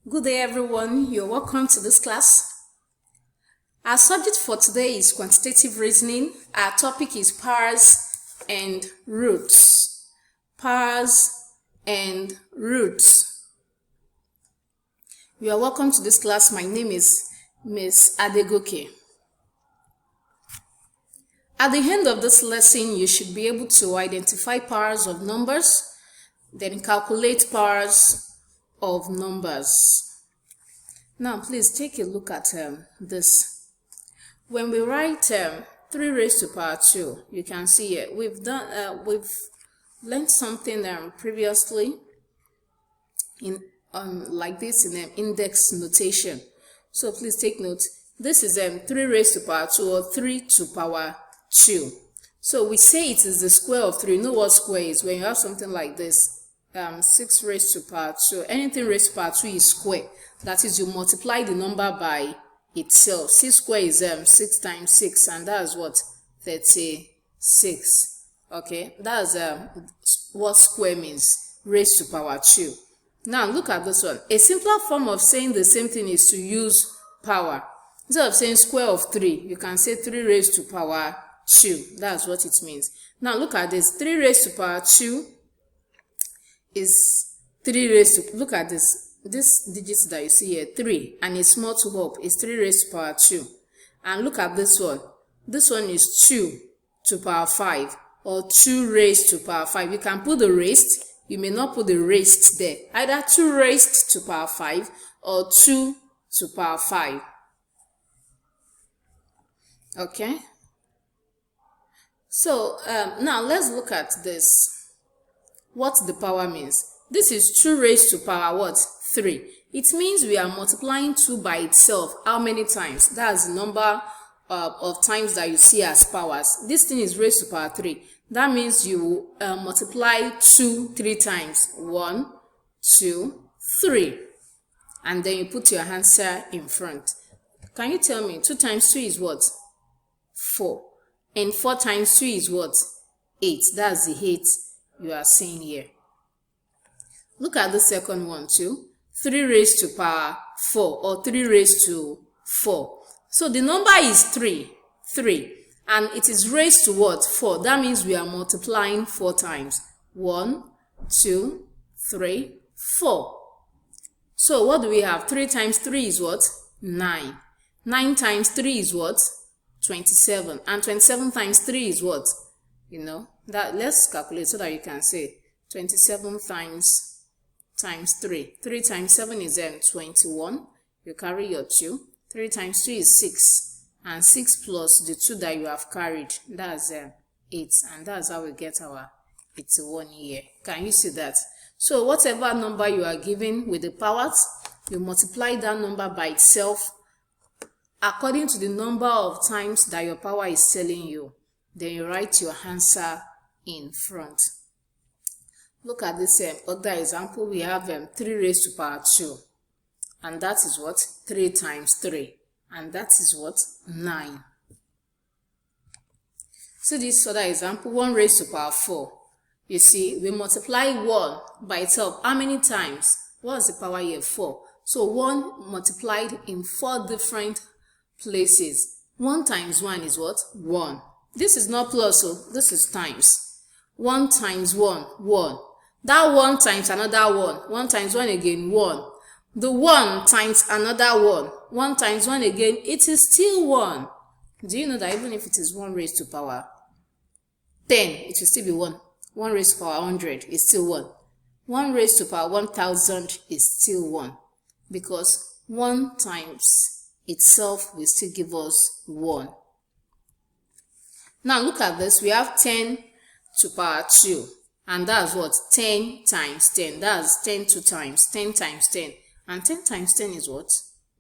Good day everyone, you're welcome to this class. Our subject for today is quantitative reasoning. Our topic is powers and roots. Powers and roots. You are welcome to this class. My name is Miss Adegoke. At the end of this lesson, you should be able to identify powers of numbers, then calculate powers of numbers. Now please take a look at this. When we write 3 raised to power 2, you can see it. We've learned something previously in like this in index notation. So please take note. This is 3 raised to power 2 or 3 to power 2. So we say it is the square of 3. You know what square is? When you have something like this, 6 raised to power 2. Anything raised to power 2 is square. That is, you multiply the number by itself. 6 square is 6 times 6, and that's what? 36. Okay, that's what square means, raised to power 2. Now look at this one. A simpler form of saying the same thing is to use power. Instead of saying square of 3, you can say 3 raised to power 2. That's what it means. Now look at this. 3 raised to power 2 is 3 raised to, look at this digits that you see here, 3, and it's small to up, is 3 raised to power 2. And look at this one is 2 to power 5, or 2 raised to power 5. You can put the raised, you may not put the raised there, either 2 raised to power 5 or 2 to power 5. Okay, so now let's look at this. What the power means. This is 2 raised to power what? 3. It means we are multiplying 2 by itself. How many times? That's the number of times that you see as powers. This thing is raised to power 3. That means you multiply 2 3 times. 1, 2, 3. And then you put your answer in front. Can you tell me 2 times 2 is what? 4. And 4 times 2 is what? 8. That's the 8 you are seeing here. Look at the second one too. 3 raised to power 4, or 3 raised to 4. So the number is 3, and it is raised to what? 4. That means we are multiplying 4 times. 1, 2, 3, 4. So what do we have? 3 times 3 is what? 9. 9 times 3 is what? 27. And 27 times 3 is what? You know, that let's calculate so that you can say 27 times 3. 3 times 7 is 21. You carry your 2. 3 times 2 is 6. And 6 plus the 2 that you have carried, that's 8. And that's how we get our 81 here. Can you see that? So whatever number you are given with the powers, you multiply that number by itself according to the number of times that your power is telling you. Then you write your answer in front. Look at this other example. We have 3 raised to power 2. And that is what? 3 times 3. And that is what? 9. So this other example, 1 raised to power 4. You see, we multiply 1 by itself. How many times? What is the power here? 4. So 1 multiplied in 4 different places. 1 times 1 is what? 1. This is not plus, so this is times. 1 times 1, 1. That 1 times another 1. 1 times 1 again, 1. The 1 times another 1. 1 times 1 again, it is still 1. Do you know that even if it is 1 raised to power 10, it will still be 1. 1 raised to power 100 is still 1. 1 raised to power 1000 is still 1. Because 1 times itself will still give us 1. Now look at this. We have 10 to power 2. And that's what? 10 times 10. That's 10 2 times. 10 times 10. And 10 times 10 is what?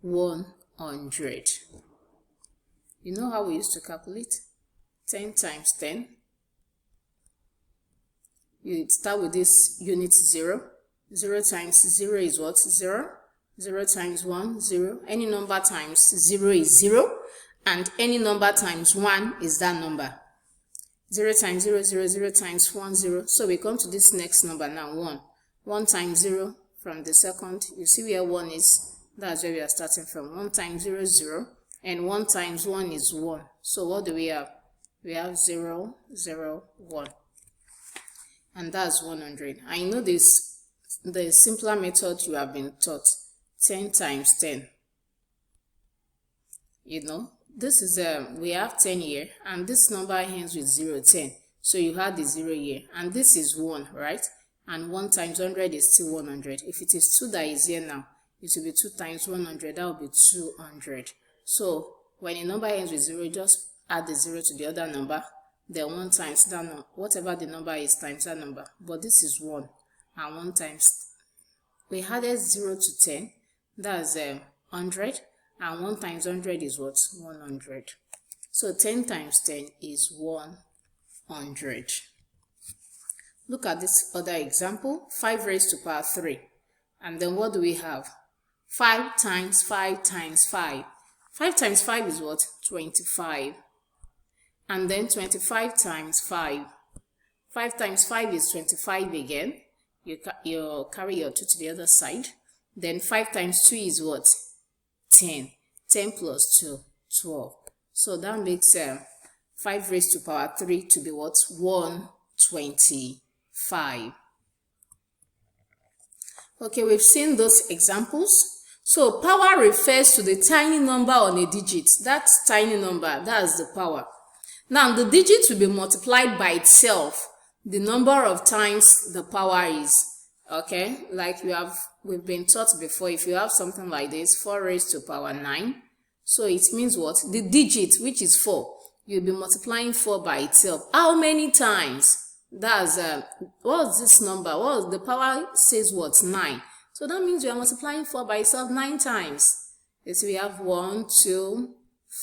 100. You know how we used to calculate? 10 times 10. You start with this unit 0. 0 times 0 is what? 0. 0 times 1, 0. Any number times 0 is 0. And any number times 1 is that number. 0 times 0, 0, 0 times 1, 0. So we come to this next number now, 1. 1 times 0, from the second. You see where 1 is? That's where we are starting from. 1 times 0 is 0, and 1 times 1 is 1. So what do we have? We have 0, 0, 1. And that's 100. I know this, the simpler method you have been taught, 10 times 10. You know, this is, we have 10 here, and this number ends with 0, 10. So you had the 0 here, and this is 1, right? And 1 times 100 is still 100. If it is 2 that is here now, it will be 2 times 100, that will be 200. So when a number ends with 0, just add the 0 to the other number, then 1 times that number, whatever the number is times that number. But this is 1, and 1 times, we added 0 to 10, that's 100, and 1 times 100 is what? 100. So 10 times 10 is 100. Look at this other example, 5 raised to power 3. And then what do we have? 5 times 5 times 5. 5 times 5 is what? 25. And then 25 times 5. 5 times 5 is 25 again. You carry your 2 to the other side. Then 5 times 2 is what? 10. 10 plus 2, 12. So that makes 5 raised to power 3 to be what? 125. Okay, we've seen those examples. So power refers to the tiny number on a digit. That tiny number, that's the power. Now the digit will be multiplied by itself, the number of times the power is. Okay, like we've been taught before, if you have something like this, 4 raised to power 9. So it means what? The digit, which is 4, you'll be multiplying 4 by itself. How many times? That's, what's this number? Well, the power says what? 9. So that means you are multiplying 4 by itself 9 times. So we have 1, 2,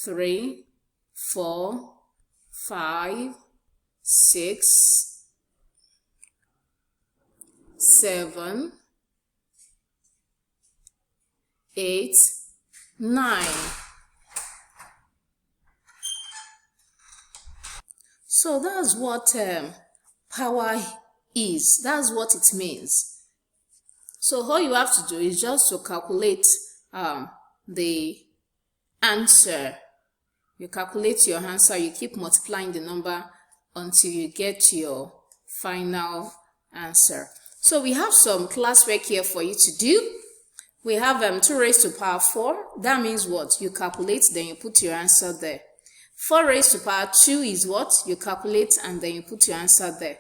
3, 4, 5, 6, 7, 8, 9. So that's what power is. That's what it means. So all you have to do is just to calculate the answer. You calculate your answer, you keep multiplying the number until you get your final answer. So we have some classwork here for you to do. We have 2 raised to power 4. That means what? You calculate, then you put your answer there. 4 raised to power 2 is what? You calculate and then you put your answer there.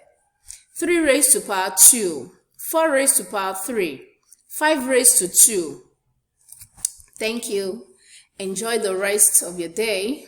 3 raised to power 2. 4 raised to power 3. 5 raised to 2. Thank you. Enjoy the rest of your day.